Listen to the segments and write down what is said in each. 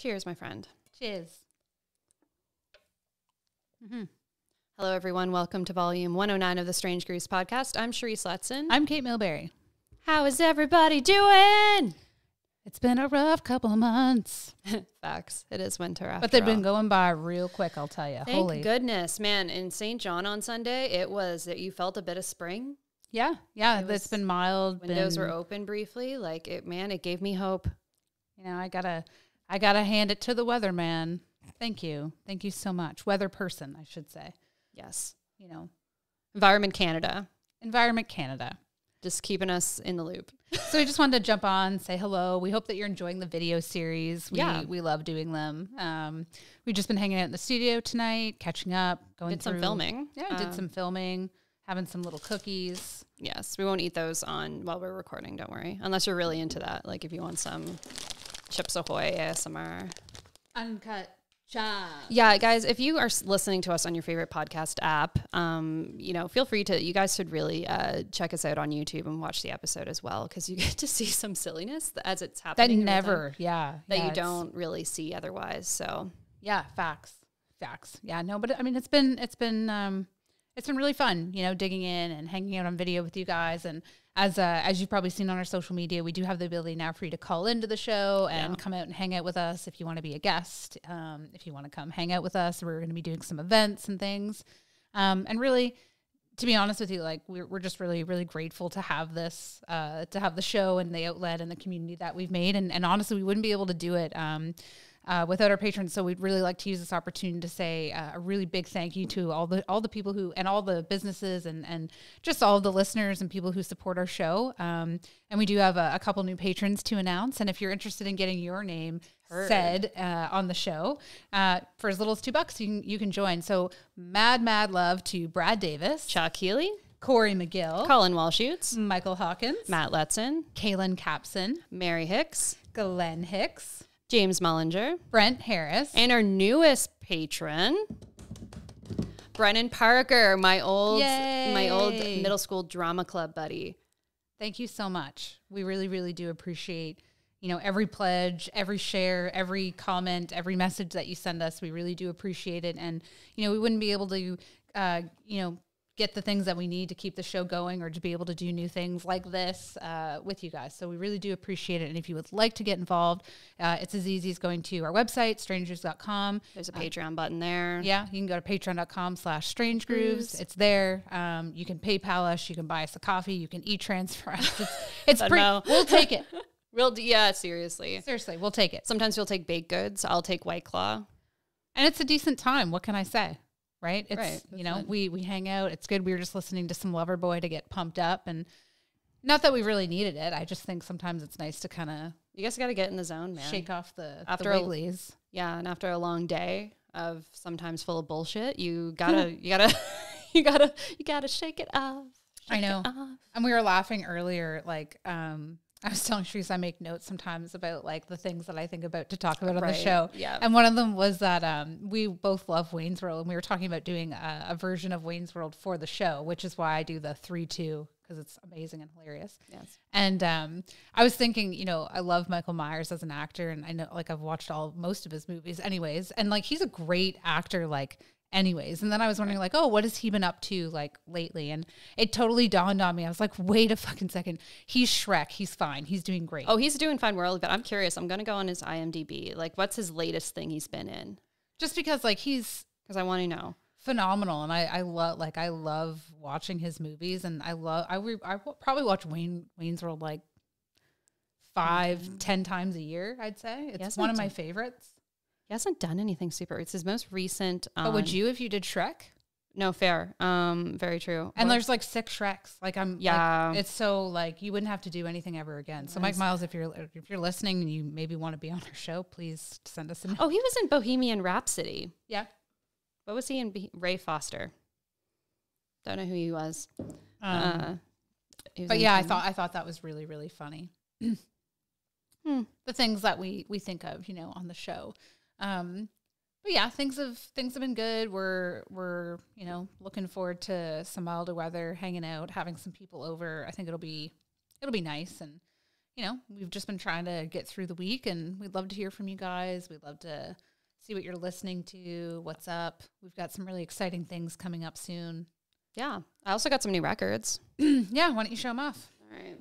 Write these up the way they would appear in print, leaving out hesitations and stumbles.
Cheers, my friend. Cheers. Hello, everyone. Welcome to Volume 109 of the Strange Grooves podcast. I'm Cherise Letson. I'm Cait Milberry. How is everybody doing? It's been a rough couple of months. Facts. It is winter after But they've all. been going by real quick, I'll tell you. Thank goodness. Man, in St. John on Sunday, it was that you felt a bit of spring. Yeah. It's been mild. Windows were open briefly. Like, it gave me hope. You know, I gotta hand it to the weatherman. Thank you. Thank you so much. Weather person, I should say. Yes. You know. Environment Canada. Just keeping us in the loop. So we just wanted to jump on, say hello. We hope that you're enjoying the video series. We love doing them. We've just been hanging out in the studio tonight, catching up, Did some filming. Yeah, did some filming, having some little cookies. Yes, we won't eat those while we're recording, don't worry. Unless you're really into that. Like if you want some Chips Ahoy ASMR. Uncut Chapter. Yeah, guys, if you are listening to us on your favorite podcast app, feel free to, you guys should really check us out on YouTube and watch the episode as well, because you get to see some silliness as it's happening. That you don't really see otherwise. So yeah, facts. Yeah, no, but I mean, it's been really fun, digging in and hanging out on video with you guys. And as you've probably seen on our social media, we do have the ability now for you to call into the show and come out and hang out with us if you want to be a guest. If you want to come hang out with us, we're going to be doing some events and things. And really, to be honest with you, like we're just really, really grateful to have this, to have the show and the outlet and the community that we've made. And honestly, we wouldn't be able to do it without our patrons. So we'd really like to use this opportunity to say a really big thank you to all the people who, and all the businesses and just all of the listeners and people who support our show. And we do have a couple new patrons to announce. And if you're interested in getting your name said on the show, for as little as $2, you can join. So mad love to Brad Davis, Chuck Healy, Corey McGill, Colin Walshoots, Michael Hawkins, Matt Letson, Kaylin Capson, Mary Hicks, Glenn Hicks, James Mullinger, Brent Harris, and our newest patron, Brennan Parker, my old middle school drama club buddy. Thank you so much. We really, really do appreciate, every pledge, every share, every comment, every message that you send us. We really do appreciate it. And, we wouldn't be able to, get the things that we need to keep the show going or to be able to do new things like this with you guys. So we really do appreciate it. And if you would like to get involved, it's as easy as going to our website, strangers.com. There's a Patreon button there. Yeah, you can go to patreon.com/strangegrooves. It's there. You can PayPal us. You can buy us a coffee. You can e-transfer us. It's we'll take it. Seriously. Seriously, we'll take it. Sometimes we'll take baked goods. I'll take White Claw. And it's a decent time. What can I say? Right? It's, right. We hang out. It's good. We were just listening to some Loverboy to get pumped up, and not that we really needed it. I just think sometimes it's nice to kind of, you guys got to get in the zone, man. Shake off the wigglies. And after a long day of sometimes full of bullshit, you gotta shake it off. I know. And we were laughing earlier, like, I was telling Cherise I make notes sometimes about like the things that I think about to talk about on the show. Yeah. And one of them was that we both love Wayne's World, and we were talking about doing a version of Wayne's World for the show, which is why I do the 3-2, because it's amazing and hilarious. Yes. And I was thinking, I love Michael Myers as an actor, and I know like I've watched most of his movies anyways, and like he's a great actor, like anyways. And then I was wondering like, oh, what has he been up to like lately? And it totally dawned on me. I was like, wait a fucking second. He's Shrek. He's fine. He's doing great. Oh, he's doing fine. But I'm curious. I'm going to go on his IMDb. Like, what's his latest thing he's been in? Just because like because I want to know. Phenomenal. And I love watching his movies. And I probably watch Wayne's World like 5-10 times a year, I'd say. It's one of my favorites. He hasn't done anything super. It's his most recent. But would you if you did Shrek? No, fair. Very true. And there's like 6 Shreks. Like like, it's so like you wouldn't have to do anything ever again. So Mike Miles, if you're listening and you maybe want to be on our show, please send us a note. Oh, he was in Bohemian Rhapsody. Yeah. What was he in? Ray Foster. Don't know who he was. But yeah, I thought that was really, really funny. The things that we think of, on the show. But yeah, things have been good. We're looking forward to some milder weather, hanging out, having some people over. I think it'll be nice, and you know, we've just been trying to get through the week, and we'd love to hear from you guys. We'd love to see what you're listening to, what's up. We've got some really exciting things coming up soon. Yeah. I also got some new records. Yeah, why don't you show them off? All right.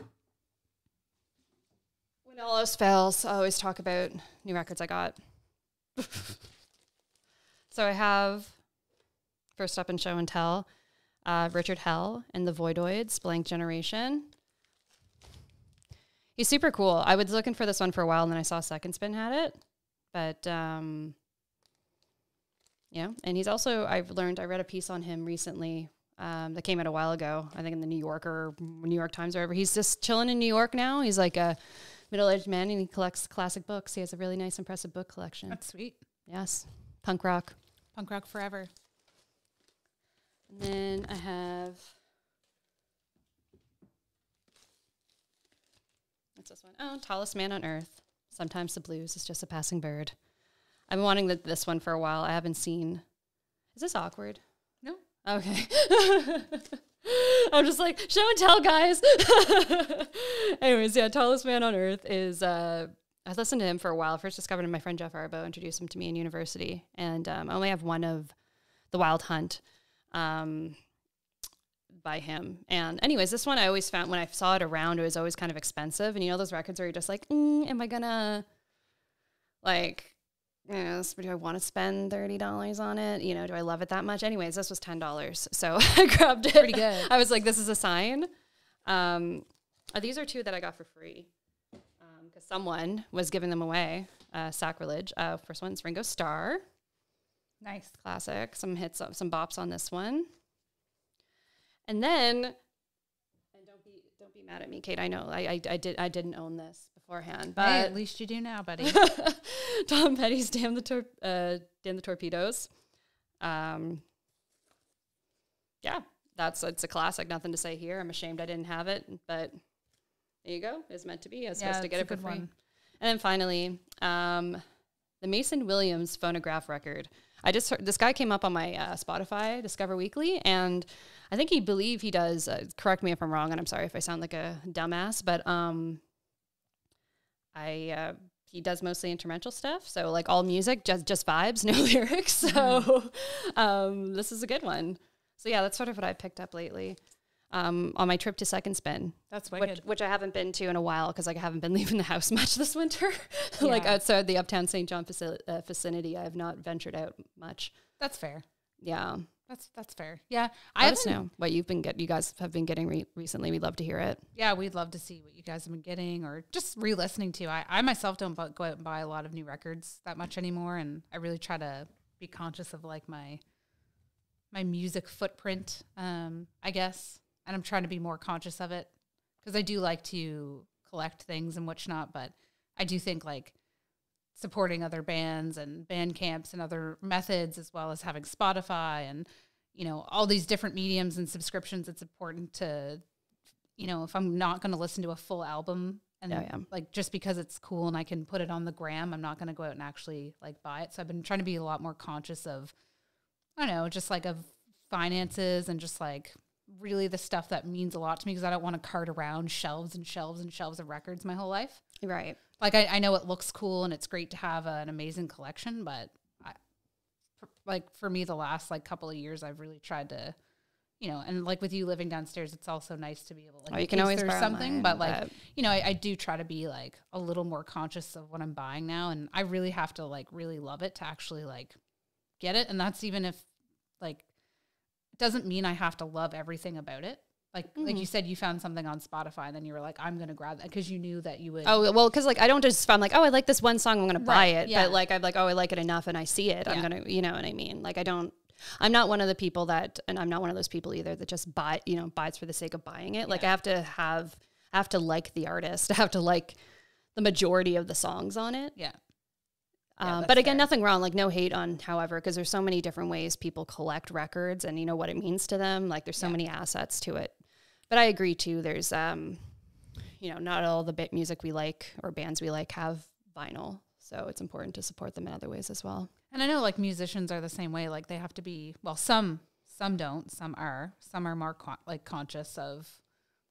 When all else fails, I always talk about new records I got. So I have, first up in show and tell, Richard Hell and the Voidoids, Blank Generation. He's super cool. I was looking for this one for a while, and then I saw Second Spin had it. But, yeah. And he's also, I read a piece on him recently that came out a while ago, I think in the New Yorker, New York Times or whatever. He's just chilling in New York now. He's like a middle-aged man, and he collects classic books. He has a really nice, impressive book collection. That's sweet. Yes. Punk rock. Punk rock forever. And then I have... What's this one? Oh, Tallest Man on Earth. Sometimes the blues is just a passing bird. I've been wanting this one for a while. I haven't seen... Is this awkward? No. Okay. I'm just like, show and tell, guys. Anyways, yeah, Tallest Man on Earth is... I listened to him for a while. First discovered him, my friend Jeff Arbo introduced him to me in university. And I only have one of The Wild Hunt by him. And anyways, this one I always found, when I saw it around, it was always kind of expensive. And you know those records where you're just like, am I gonna, like, you know, do I want to spend $30 on it? You know, do I love it that much? Anyways, this was $10. So I grabbed it. Pretty good. I was like, this is a sign. These are two that I got for free. Because someone was giving them away, sacrilege. First one's Ringo Starr. Nice. Classic. Some hits, some bops on this one. And then, and don't be mad at me, Cait. I know I didn't own this beforehand, but hey, at least you do now, buddy. Tom Petty's Damn the Torpedoes. Yeah, it's a classic. Nothing to say here. I'm ashamed I didn't have it, but there you go. It's meant to be. I was supposed to get it for free. And then finally, the Mason Williams Phonograph record. I just heard, this guy came up on my Spotify Discover Weekly, and I think he does. Correct me if I'm wrong, and I'm sorry if I sound like a dumbass, but he does mostly instrumental stuff, so like all music, just vibes, no lyrics. So this is a good one. So yeah, that's sort of what I picked up lately. On my trip to Second Spin. That's wicked. Which I haven't been to in a while because I haven't been leaving the house much this winter. Yeah. Like outside the Uptown St. John vicinity, I have not ventured out much. That's fair. Yeah. That's fair. Yeah. Let us know what you guys have been getting recently. We'd love to hear it. Yeah, we'd love to see what you guys have been getting or just re-listening to. I myself don't go out and buy a lot of new records that much anymore, and I really try to be conscious of like my music footprint, I guess. And I'm trying to be more conscious of it because I do like to collect things and whatnot. But I do think like supporting other bands and band camps and other methods, as well as having Spotify and, you know, all these different mediums and subscriptions, it's important to, you know, if I'm not going to listen to a full album and like just because it's cool and I can put it on the gram, I'm not going to go out and actually like buy it. So I've been trying to be a lot more conscious of, I don't know, just like of finances and just like really the stuff that means a lot to me because I don't want to cart around shelves and shelves and shelves of records my whole life. Right. Like I know it looks cool and it's great to have an amazing collection, but like for me, the last like couple of years, I've really tried to, you know, and like with you living downstairs, it's also nice to be able to like, you can always borrow something, mine, but like, you know, I do try to be like a little more conscious of what I'm buying now. And I really have to like really love it to actually like get it. And that's even if like, doesn't mean I have to love everything about it. Like you said, you found something on Spotify and then you were like, I'm going to grab that because you knew that you would. Oh, well, because like I don't just find like, oh, I like this one song, I'm going to buy it. Yeah. But like, I'm like, oh, I like it enough and I see it. I'm going to, you know what I mean? Like I'm not one of the people that, and I'm not one of those people either that just buys for the sake of buying it. Yeah. Like I have to like the artist. I have to like the majority of the songs on it. Yeah. But again, nothing wrong, like no hate on, however, because there's so many different ways people collect records and you know what it means to them. Like there's so many assets to it. But I agree too. There's, you know, not all the bit music we like or bands we like have vinyl. So it's important to support them in other ways as well. And I know like musicians are the same way. Like they have to be, well, some don't, some are more conscious of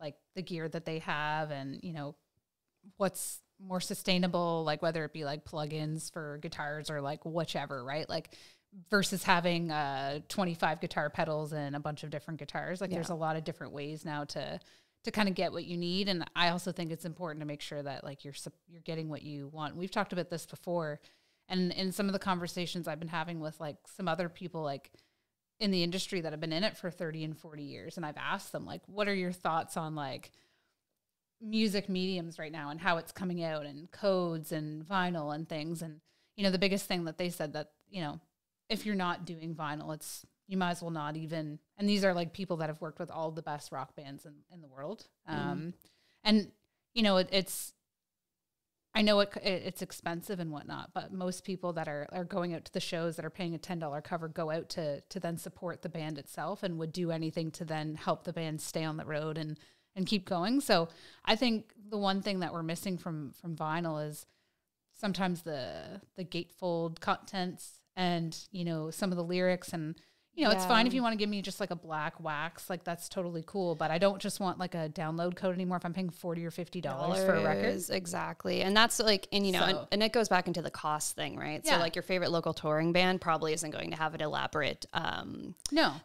like the gear that they have and, you know, what's more sustainable, like whether it be like plugins for guitars or like whichever, right? Like versus having 25 guitar pedals and a bunch of different guitars. Like there's a lot of different ways now to kind of get what you need. And I also think it's important to make sure that like you're getting what you want. We've talked about this before, and in some of the conversations I've been having with like some other people like in the industry that have been in it for 30 and 40 years. And I've asked them like, what are your thoughts on like music mediums right now and how it's coming out and codes and vinyl and things? And, you know, the biggest thing that they said that, you know, if you're not doing vinyl, you might as well not even, and these are like people that have worked with all the best rock bands in the world. And, you know, I know it's expensive and whatnot, but most people that are going out to the shows that are paying a $10 cover go out to then support the band itself and would do anything to then help the band stay on the road and keep going. So I think the one thing that we're missing from vinyl is sometimes the gatefold contents and, you know, some of the lyrics. And, you know, it's fine if you want to give me just like a black wax, like that's totally cool. But I don't just want like a download code anymore if I'm paying $40 or $50 for a record. Exactly. And that's like, and you know, and it goes back into the cost thing, right? So like your favorite local touring band probably isn't going to have an elaborate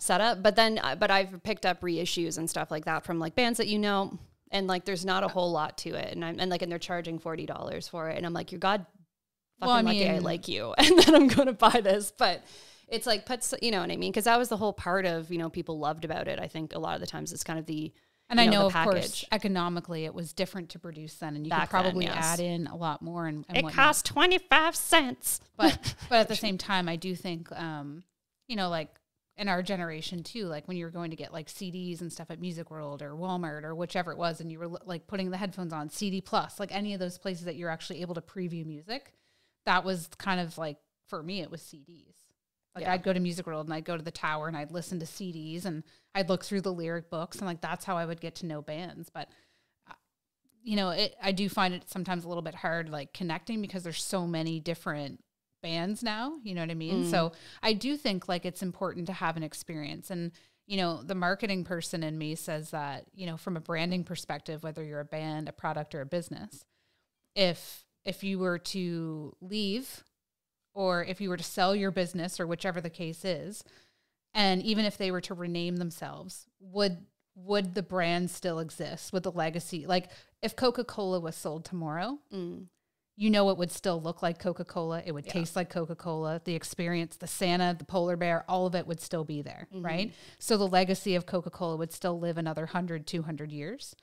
setup. But then, but I've picked up reissues and stuff like that from like bands that, you know, and like there's not a whole lot to it. And they're charging $40 for it. And I'm like, you're God fucking lucky I like you. And then I'm going to buy this. But it's like, you know what I mean? Because that was the whole part of, you know, people loved about it. I think a lot of the times it's kind of and I know, of course, economically it was different to produce then, and you could probably add in a lot more. And it cost 25 cents. But at the same time, I do think, you know, like in our generation too, like when you were going to get like CDs and stuff at Music World or Walmart or whichever it was, and you were like putting the headphones on, CD Plus, like any of those places that you're actually able to preview music, that was kind of like, for me, it was CDs. Like I'd go to Music World and I'd go to the Tower and I'd listen to CDs and I'd look through the lyric books, and like that's how I would get to know bands. But you know, I do find it sometimes a little bit hard like connecting because there's so many different bands now, you know what I mean? So I do think like it's important to have an experience. And you know, the marketing person in me says that, you know, from a branding perspective, whether you're a band, a product, or a business, if you were to leave, or if you were to sell your business or whichever the case is, and even if they were to rename themselves, would the brand still exist? Would the legacy, like if Coca-Cola was sold tomorrow, you know, it would still look like Coca-Cola. It would taste like Coca-Cola. The experience, the Santa, the polar bear, all of it would still be there, right? So the legacy of Coca-Cola would still live another 100, 200 years.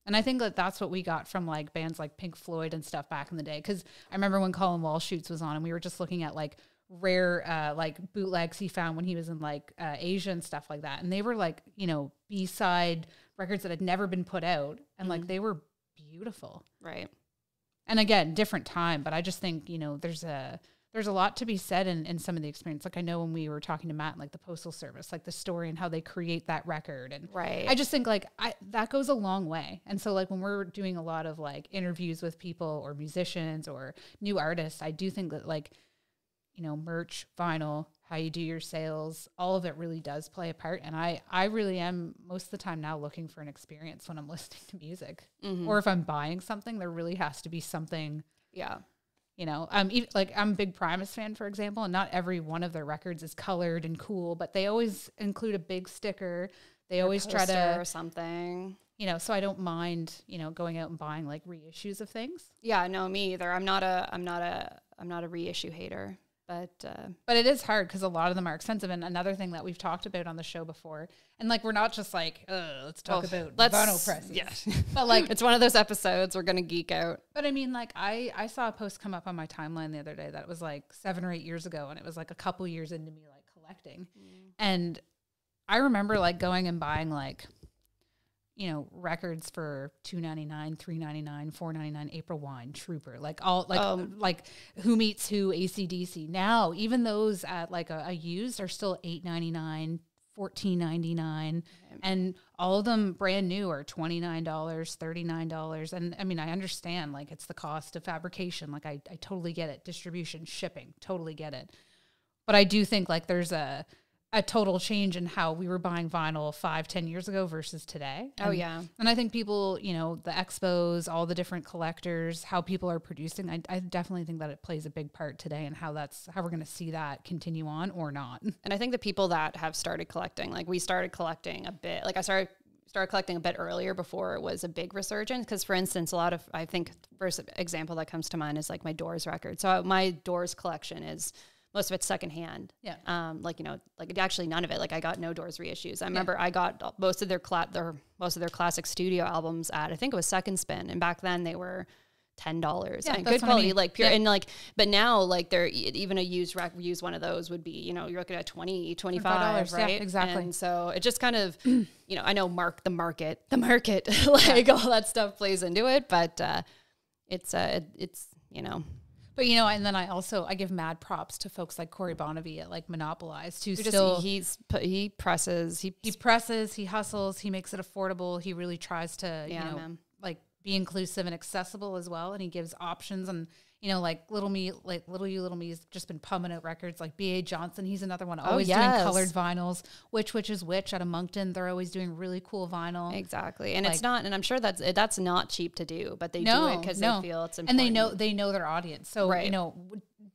And I think that that's what we got from like bands like Pink Floyd and stuff back in the day. Because I remember when Colin Walshoots was on and we were just looking at like rare like bootlegs he found when he was in like Asia and stuff like that. And they were like, you know, B-side records that had never been put out. And like they were beautiful. Right. And again, different time. But I just think, you know, there's a lot to be said in some of the experience. Like I know when we were talking to Matt, like the Postal Service, like the story and how they create that record. And I just think like that goes a long way. And so like when we're doing a lot of like interviews with people or musicians or new artists, I do think that like, you know, merch, vinyl, how you do your sales, all of it really does play a part. And I really am most of the time now looking for an experience when I'm listening to music. Or if I'm buying something, there really has to be something. Yeah. You know, like I'm a big Primus fan, for example, and not every one of their records is colored and cool, but they always include a big sticker. They always try to or something, you know, so I don't mind, you know, going out and buying like reissues of things. Yeah, no, me either. I'm not a reissue hater, but it is hard because a lot of them are expensive. And another thing that we've talked about on the show before, and like we're not just like, let's talk about vinyl presses. Yeah. But like it's one of those episodes we're gonna geek out. But I mean, like I saw a post come up on my timeline the other day that was like 7 or 8 years ago, and it was like a couple years into me like collecting. And I remember like going and buying like, you know, records for $2.99, $3.99, $4.99, April Wine, Trooper, like all like like Who Meets Who, AC/DC. Now even those at like a used are still $8.99, $14.99, and all of them brand new are $29, $39. And I mean, I understand like it's the cost of fabrication. Like I totally get it. Distribution, shipping, totally get it. But I do think like there's a a total change in how we were buying vinyl 5-10 years ago versus today. Oh yeah. And I think people, you know, the expos, all the different collectors, how people are producing, I definitely think that it plays a big part today and how we're going to see that continue on or not. And I think the people that have started collecting, like we started collecting a bit, like I started collecting a bit earlier before it was a big resurgence. Because for instance, I think first example that comes to mind is like my Doors record. So my Doors collection is, most of it's secondhand. Yeah. Like, you know, like actually none of it. Like I got no Doors reissues. I remember I got most of their classic studio albums at, I think it was Second Spin. And back then they were $10. Yeah, and good quality, I mean. Like pure. Yeah. And like, but now like they're even a used one of those would be, you know, you're looking at $25, right? Yeah, exactly. And so it just kind of, you know, I know the market, like all that stuff plays into it, but it's, you know. But, you know, and then I give mad props to folks like Corey Bonavie at like Monopolized, who he presses, he hustles, he makes it affordable. He really tries to, you know, like be inclusive and accessible as well. And he gives options and, you know, like Little Me has just been pumping out records like B.A. Johnson. He's another one always doing colored vinyls, which is which out of Moncton. They're always doing really cool vinyl. Exactly. And like, it's not, and I'm sure that's not cheap to do, but they do it because they feel it's important. And they know their audience. So, you know,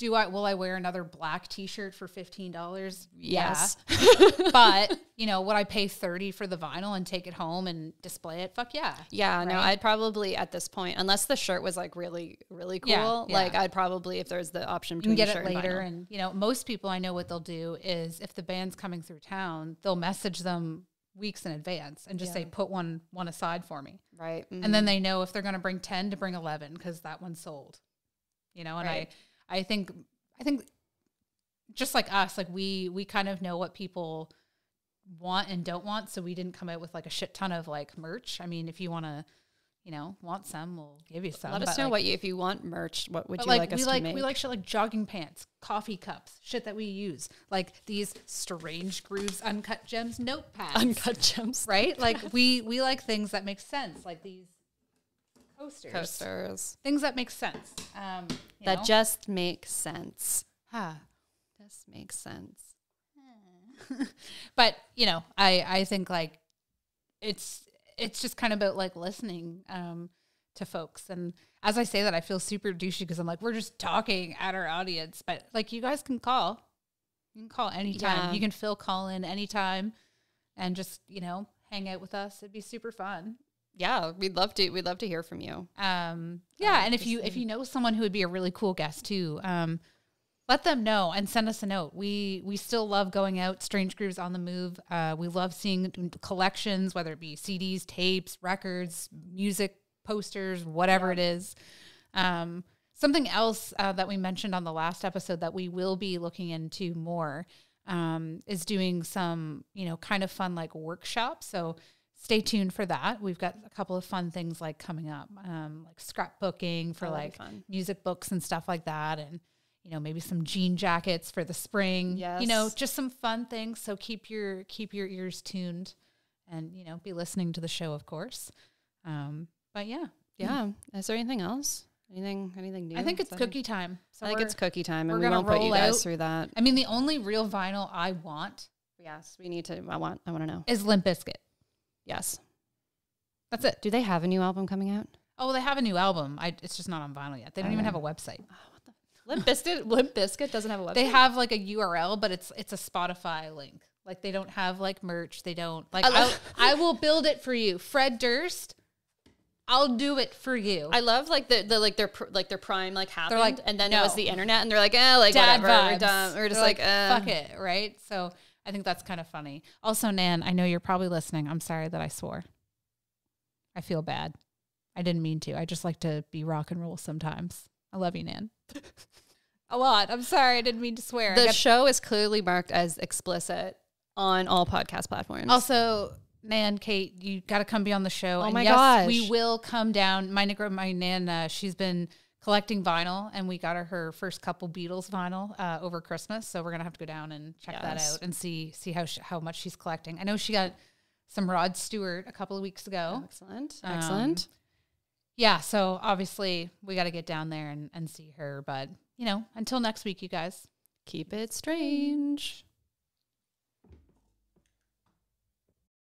will I wear another black t-shirt for $15? Yes. Yeah. But, you know, would I pay $30 for the vinyl and take it home and display it? Fuck yeah. Yeah. Right? No, I'd probably at this point, unless the shirt was like really, really cool, like I'd probably, if there's the option between get shirt it later. And you know, most people I know what they'll do is if the band's coming through town, they'll message them weeks in advance and just say, put one aside for me. Right. Mm-hmm. And then they know if they're going to bring 10 to bring 11 because that one's sold, you know, and I think just like us, like we kind of know what people want and don't want. So we didn't come out with like a shit ton of like merch. I mean, if you want to, you know, want some, we'll give you some. Let us know like, if you want merch, what would you like like us to make? We like shit like jogging pants, coffee cups, shit that we use. Like these Strange Grooves Uncut Gems notepads. Uncut Gems. Right? Like we like things that make sense. Like these coasters. Things that make sense. That know? Just make sense. Just makes sense. But, you know, I think like it's just kind of about like listening to folks. And as I say that, I feel super douchey because I'm like, we're just talking at our audience. But like you guys can call. You can call anytime. Yeah. You can call in anytime and just, you know, hang out with us. It'd be super fun. Yeah, we'd love to hear from you. And if you know someone who would be a really cool guest too, let them know and send us a note. We still love going out. Strange Grooves on the Move. We love seeing collections, whether it be CDs, tapes, records, music, posters, whatever it is. Something else that we mentioned on the last episode that we will be looking into more is doing some, you know, kind of fun like workshops. So stay tuned for that. We've got a couple of fun things like coming up, like scrapbooking for like music books and stuff like that. And, you know, maybe some jean jackets for the spring, you know, just some fun things. So keep your ears tuned and, you know, be listening to the show, of course. But yeah. Is there anything else? Anything new? I think it's cookie time. So I think it's cookie time, and we won't put you guys through that. I mean, the only real vinyl I want. Yes, we need to. I want to know. Is Limp Bizkit. Yes. That's it. Do they have a new album coming out? Oh, they have a new album. It's just not on vinyl yet. They don't even have a website. Limp Bizkit doesn't have a website. They have like a URL, but it's a Spotify link. Like they don't have like merch. They don't like. I will build it for you, Fred Durst. I'll do it for you. I love like their prime like happened, like, and then it was the internet, and they're like, like Dad whatever, vibes. we're done. We're just like fuck it, right? So I think that's kind of funny. Also, Nan, I know you're probably listening. I'm sorry that I swore. I feel bad. I didn't mean to. I just like to be rock and roll sometimes. I love you, Nan. A lot. I'm sorry. I didn't mean to swear. The show is clearly marked as explicit on all podcast platforms. Also, Nan, Cait, you got to come be on the show. Oh and my gosh. We will come down. My Nan, she's been collecting vinyl, and we got her first couple Beatles vinyl over Christmas. So we're going to have to go down and check that out and see how much she's collecting. I know she got some Rod Stewart a couple of weeks ago. Excellent. Yeah, so obviously we got to get down there and see her. But, you know, until next week, you guys. Keep it strange.